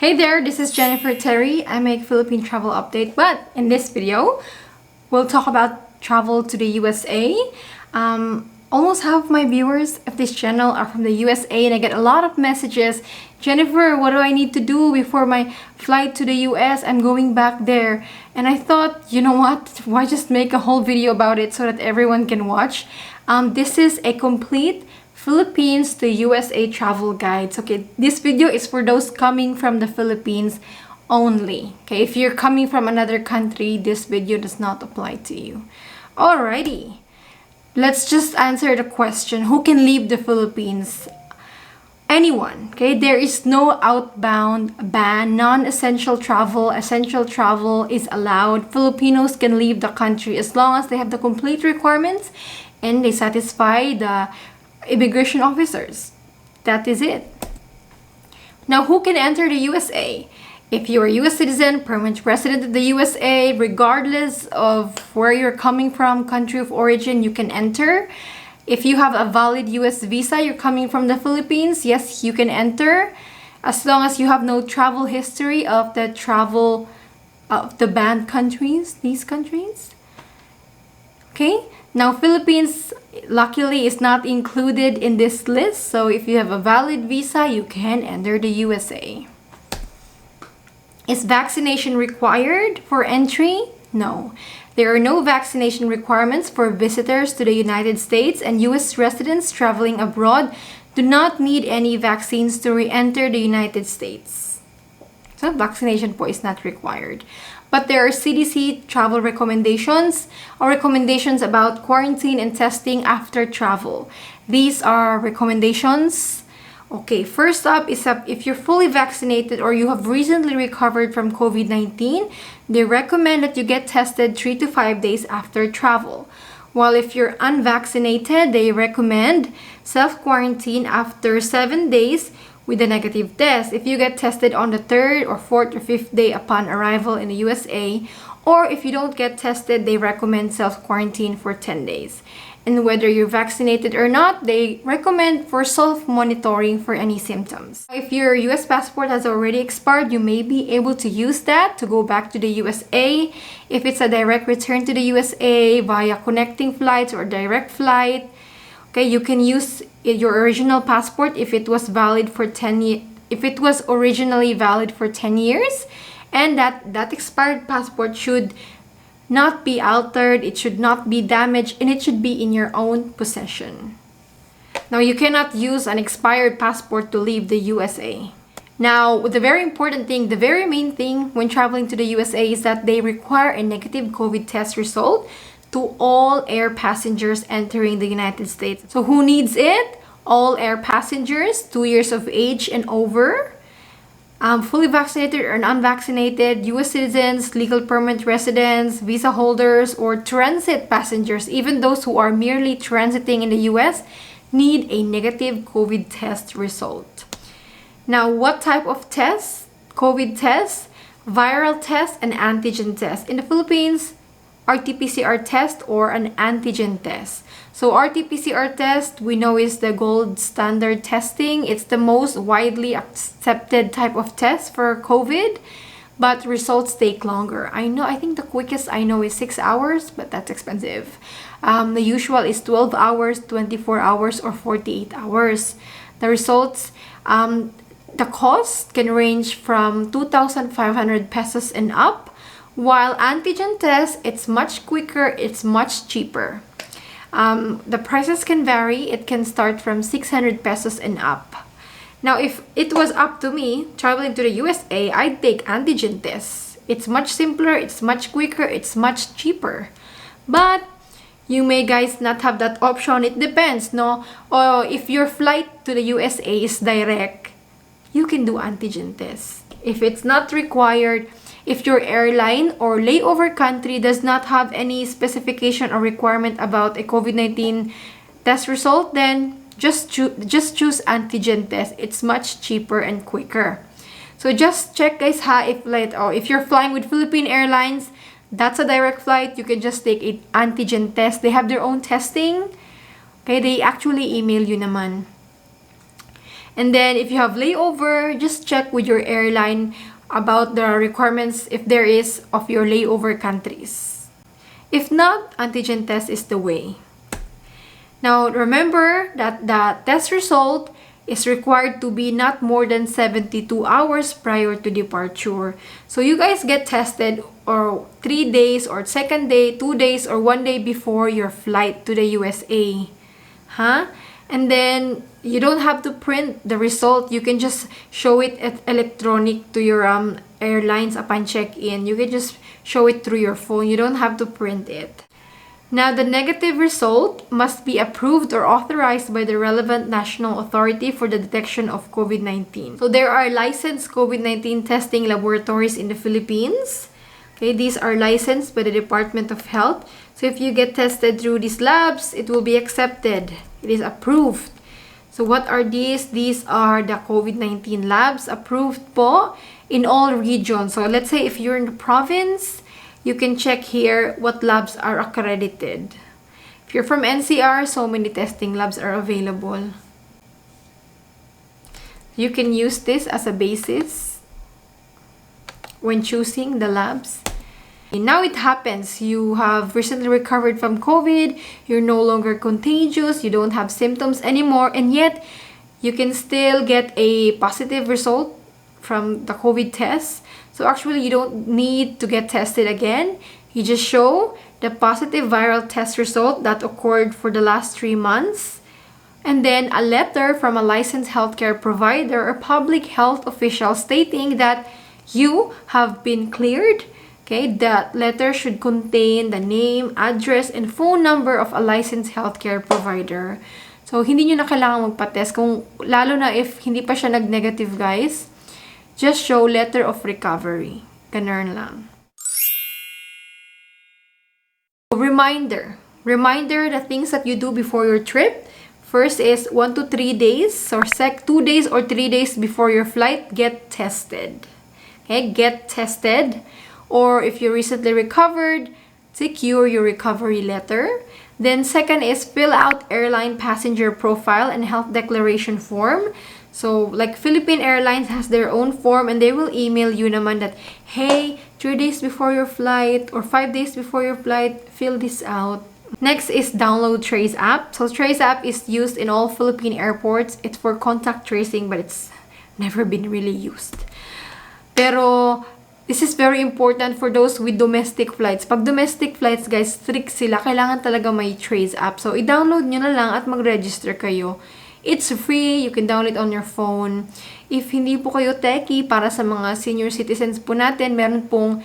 Hey there, this is Jennifer Terri. I make Philippine travel update, but in this video, we'll talk about travel to the USA. Almost half of my viewers of this channel are from the USA, and I get a lot of messages. Jennifer, what do I need to do before my flight to the US? I'm going back there. And I thought, you know what? Why just make a whole video about it so that everyone can watch? This is a complete Philippines to USA travel guides. Okay, this video is for those coming from the Philippines only. Okay, if you're coming from another country, this video does not apply to you. Alrighty, let's just answer the question, who can leave the Philippines? Anyone. Okay, there is no outbound ban. Non-essential travel, essential travel is allowed. Filipinos can leave the country as long as they have the complete requirements and they satisfy the immigration officers. That is it. Now, who can enter the USA? If you're a US citizen, permanent resident of the USA, regardless of where you're coming from, country of origin, you can enter. If you have a valid US visa, you're coming from the Philippines, yes, you can enter. As long as you have no travel history of the travel of the banned countries, these countries. Okay, now Philippines luckily is not included in this list, so if you have a valid visa, you can enter the USA. Is vaccination required for entry? No. There are no vaccination requirements for visitors to the United States, and US residents traveling abroad do not need any vaccines to re-enter the United States. So vaccination po is not required. But there are CDC travel recommendations or recommendations about quarantine and testing after travel. These are recommendations. Okay, first up is if you're fully vaccinated or you have recently recovered from COVID-19, they recommend that you get tested 3 to 5 days after travel. While if you're unvaccinated, they recommend self-quarantine after 7 days with a negative test. If you get tested on the 3rd or 4th or 5th day upon arrival in the USA, or if you don't get tested, they recommend self-quarantine for 10 days. And whether you're vaccinated or not, they recommend for self-monitoring for any symptoms. If your US passport has already expired, you may be able to use that to go back to the USA. If it's a direct return to the USA via connecting flights or direct flight, okay, you can use your original passport if it was valid for 10 years, if it was originally valid for 10 years, and that expired passport should not be altered, it should not be damaged, and it should be in your own possession. Now, you cannot use an expired passport to leave the USA. Now, the very important thing, the very main thing when traveling to the USA is that they require a negative COVID test result to all air passengers entering the United States. So who needs it? All air passengers, 2 years of age and over, fully vaccinated or unvaccinated, US citizens, legal permanent residents, visa holders, or transit passengers. Even those who are merely transiting in the US need a negative COVID test result. Now, what type of tests? COVID tests, viral tests, and antigen tests. In the Philippines, RT-PCR test or an antigen test. So RT-PCR test, we know, is the gold standard testing. It's the most widely accepted type of test for COVID, but results take longer. I think the quickest I know is 6 hours, but that's expensive. The usual is 12 hours, 24 hours, or 48 hours. The results, the cost can range from 2,500 pesos and up, while antigen test, it's much quicker, it's much cheaper. The prices can vary. It can start from 600 pesos and up. Now, if it was up to me, traveling to the USA, I'd take antigen tests. It's much simpler, it's much quicker, it's much cheaper. But you may guys not have that option. It depends, no? Or if your flight to the USA is direct, you can do antigen tests. If it's not required, if your airline or layover country does not have any specification or requirement about a COVID-19 test result, then just choose antigen test. It's much cheaper and quicker. So just check guys if you're flying with Philippine Airlines, that's a direct flight. You can just take an antigen test. They have their own testing. Okay, they actually email you naman. And then if you have layover, just check with your airline about the requirements, if there is, of your layover countries. If not, antigen test is the way. Now, remember that the test result is required to be not more than 72 hours prior to departure. So you guys get tested or 3 days or second day, 2 days or 1 day before your flight to the USA. And then you don't have to print the result. You can just show it electronic to your airlines upon check-in. You can just show it through your phone. You don't have to print it. Now, the negative result must be approved or authorized by the relevant national authority for the detection of COVID-19. So there are licensed COVID-19 testing laboratories in the Philippines. Okay, these are licensed by the Department of Health. So if you get tested through these labs, it will be accepted. It is approved. So what are these? These are the COVID-19 labs approved po in all regions. So let's say if you're in the province, you can check here what labs are accredited. If you're from NCR, so many testing labs are available. You can use this as a basis when choosing the labs. And now it happens, you have recently recovered from COVID, you're no longer contagious, you don't have symptoms anymore, and yet you can still get a positive result from the COVID test. So actually, you don't need to get tested again. You just show the positive viral test result that occurred for the last 3 months. And then a letter from a licensed healthcare provider or public health official stating that you have been cleared. Okay, that letter should contain the name, address, and phone number of a licensed healthcare provider. So, hindi nyo na kailangan magpa-test. Lalo na if hindi pa siya nag-negative, guys. Just show letter of recovery. Ganun lang. Reminder the things that you do before your trip. First is 1 to 3 days or 2 days or 3 days before your flight, get tested. Okay, get tested. Or if you recently recovered, secure your recovery letter. Then second is fill out airline passenger profile and health declaration form. So like Philippine Airlines has their own form and they will email you naman that, hey, 3 days before your flight or 5 days before your flight, fill this out. Next is download Trace app. So Trace app is used in all Philippine airports. It's for contact tracing but it's never been really used. Pero this is very important for those with domestic flights. Pag domestic flights, guys, strict sila. Kailangan talaga may Trace app. So, i-download nyo na lang at mag-register kayo. It's free. You can download it on your phone. If hindi po kayo techie, para sa mga senior citizens po natin, meron pong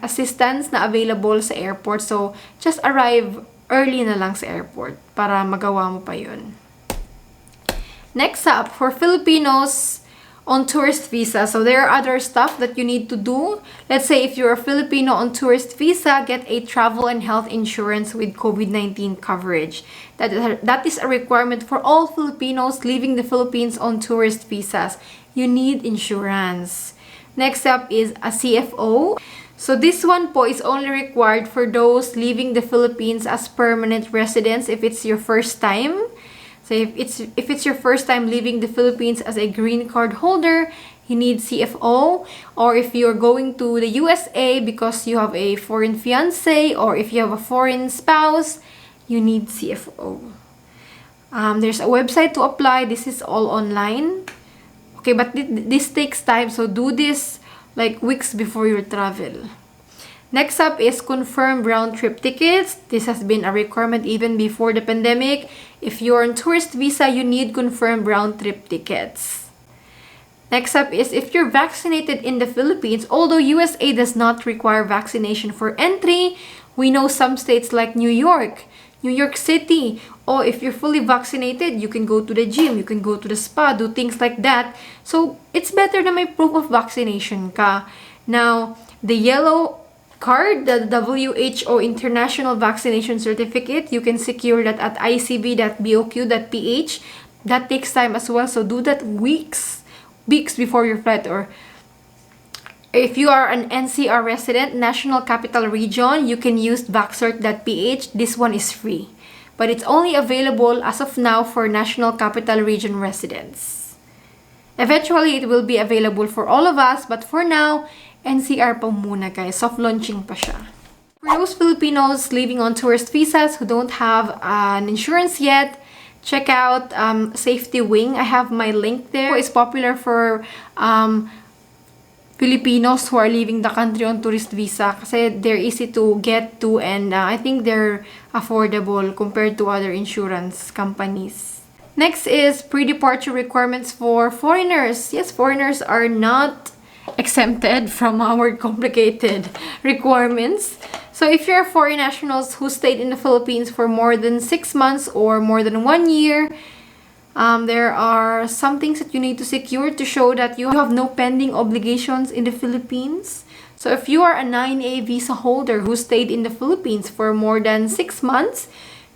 assistance na available sa airport. So, just arrive early na lang sa airport para magawa mo pa yun. Next up, for Filipinos on tourist visa. So there are other stuff that you need to do. Let's say if you're a Filipino on tourist visa, get a travel and health insurance with COVID-19 coverage. That is a requirement for all Filipinos leaving the Philippines on tourist visas. You need insurance. Next up is a CFO. So this one po is only required for those leaving the Philippines as permanent residents if it's your first time. So if it's your first time leaving the Philippines as a green card holder, you need CFO. Or if you're going to the USA because you have a foreign fiancé or if you have a foreign spouse, you need CFO. There's a website to apply. This is all online. Okay, but this takes time. So do this like weeks before your travel. Next up is confirmed round-trip tickets. This has been a requirement even before the pandemic. If you're on tourist visa, you need confirmed round-trip tickets. Next up is if you're vaccinated in the Philippines, although USA does not require vaccination for entry, we know some states like New York City, or if you're fully vaccinated, you can go to the gym, you can go to the spa, do things like that. So, it's better na may proof of vaccination ka. Now, the yellow card, the WHO International Vaccination Certificate, you can secure that at icb.boq.ph. That takes time as well, so do that weeks before your flight. Or if you are an NCR resident, National Capital Region, you can use vaccert.ph. This one is free, but it's only available as of now for National Capital Region residents. Eventually, it will be available for all of us, but for now, NCR pa muna guys. Soft launching pa siya. For those Filipinos living on tourist visas who don't have an insurance yet, check out Safety Wing. I have my link there. It's popular for Filipinos who are leaving the country on tourist visa kasi they're easy to get to, and I think they're affordable compared to other insurance companies. Next is pre-departure requirements for foreigners. Yes, foreigners are not exempted from our complicated requirements. So if you're foreign nationals who stayed in the Philippines for more than 6 months or more than 1 year, there are some things that you need to secure to show that you have no pending obligations in the Philippines. So if you are a 9A visa holder who stayed in the Philippines for more than 6 months,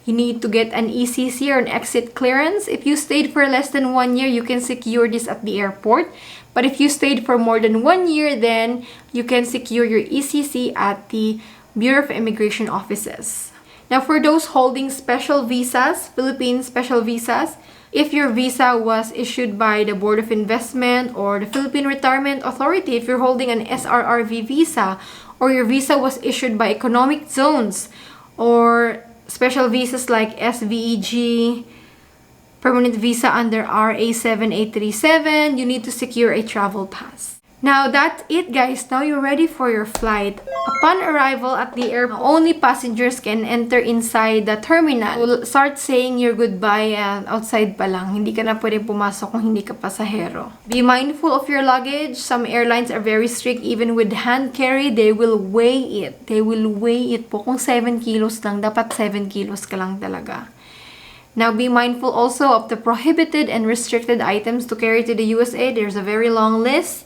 you need to get an ECC or an exit clearance. If you stayed for less than 1 year, you can secure this at the airport. But if you stayed for more than 1 year, then you can secure your ECC at the Bureau of Immigration offices. Now, for those holding special visas, Philippine special visas, if your visa was issued by the Board of Investment or the Philippine Retirement Authority, if you're holding an SRRV visa, or your visa was issued by economic zones, or special visas like SVEG, permanent visa under RA7837, you need to secure a travel pass. Now, that's it guys. Now you're ready for your flight. Upon arrival at the airport, only passengers can enter inside the terminal. You'll start saying your goodbye outside pa lang. Hindi ka na pwede pumasok kung hindi ka pasahero. Be mindful of your luggage. Some airlines are very strict. Even with hand carry, they will weigh it. They will weigh it po. Kung 7 kilos lang, dapat 7 kilos ka lang talaga. Now, be mindful also of the prohibited and restricted items to carry to the USA. There's a very long list.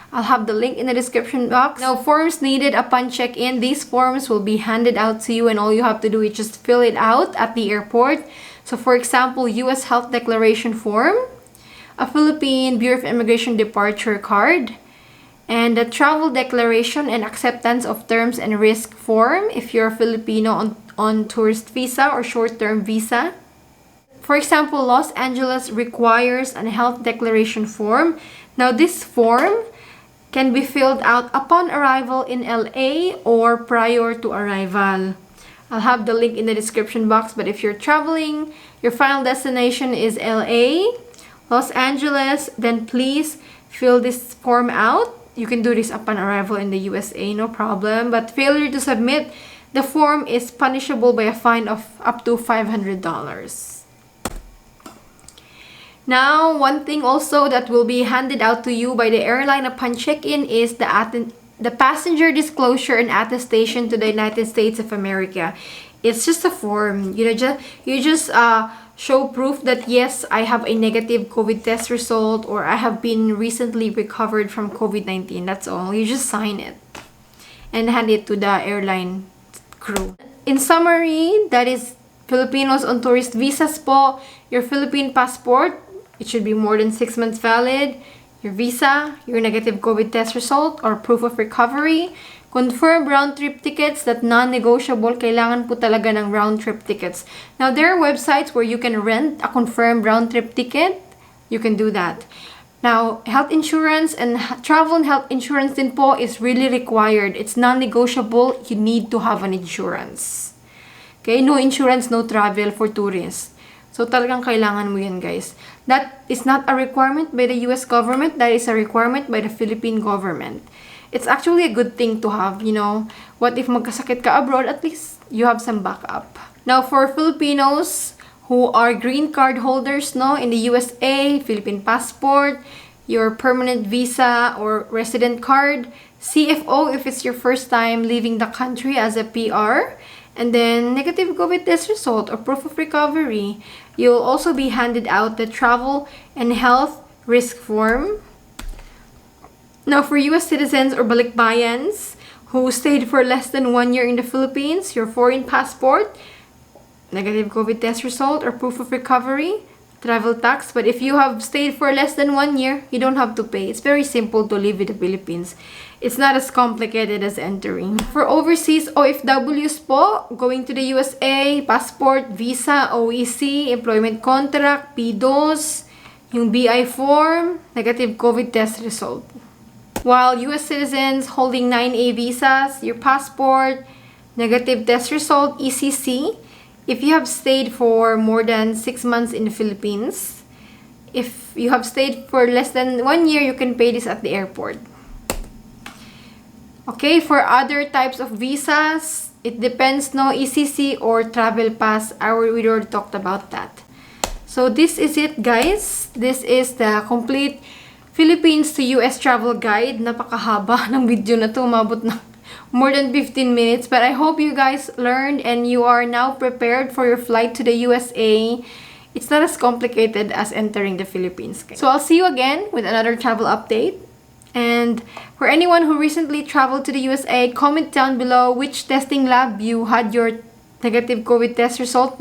I'll have the link in the description box. Now, forms needed upon check-in. These forms will be handed out to you, and all you have to do is just fill it out at the airport. So, for example, U.S. Health Declaration Form, a Philippine Bureau of Immigration Departure Card, and the Travel Declaration and Acceptance of Terms and Risk Form if you're a Filipino on tourist visa or short-term visa. For example, Los Angeles requires a health declaration form. Now, this form can be filled out upon arrival in LA or prior to arrival. I'll have the link in the description box, but if you're traveling, your final destination is LA, Los Angeles, then please fill this form out. You can do this upon arrival in the USA, no problem. But failure to submit the form is punishable by a fine of up to $500. Now, one thing also that will be handed out to you by the airline upon check-in is the passenger disclosure and attestation to the United States of America. It's just a form. You just show proof that yes, I have a negative COVID test result, or I have been recently recovered from COVID-19. That's all. You just sign it and hand it to the airline crew. In summary, that is Filipinos on tourist visas po. Your Philippine passport, it should be more than 6 months valid. Your visa, your negative COVID test result or proof of recovery. Confirmed round-trip tickets, that non-negotiable. Kailangan po talaga ng round-trip tickets. Now, there are websites where you can rent a confirmed round-trip ticket. You can do that. Now, health insurance and travel and health insurance din po is really required. It's non-negotiable. You need to have an insurance. Okay? No insurance, no travel for tourists. So, talagang kailangan mo yan, guys. That is not a requirement by the US government. That is a requirement by the Philippine government. It's actually a good thing to have, you know. What if magkasakit ka abroad? At least you have some backup. Now, for Filipinos who are green card holders, no, in the USA, Philippine passport, your permanent visa or resident card, CFO if it's your first time leaving the country as a PR, and then negative COVID test result or proof of recovery. You'll also be handed out the travel and health risk form. Now, for US citizens or Balikbayans who stayed for less than 1 year in the Philippines, your foreign passport, negative COVID test result or proof of recovery, travel tax. But if you have stayed for less than 1 year, you don't have to pay. It's very simple to live in the Philippines. It's not as complicated as entering. For overseas OFWs po, going to the USA, passport, visa, OEC, employment contract, PDOS, Yung BI form, negative COVID test result. While US citizens holding 9A visas, your passport, negative test result, ECC, if you have stayed for more than 6 months in the Philippines. If you have stayed for less than 1 year, you can pay this at the airport. Okay, for other types of visas, it depends, no, ECC or travel pass. We already talked about that. So this is it, guys. This is the complete Philippines to US travel guide. Napakahaba ng video na to. Umabot na more than 15 minutes. But I hope you guys learned and you are now prepared for your flight to the USA. It's not as complicated as entering the Philippines. So I'll see you again with another travel update. And for anyone who recently traveled to the USA, comment down below which testing lab you had your negative COVID test result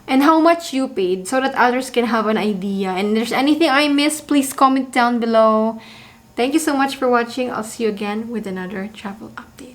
and how much you paid so that others can have an idea. And if there's anything I missed, please comment down below. Thank you so much for watching. I'll see you again with another travel update.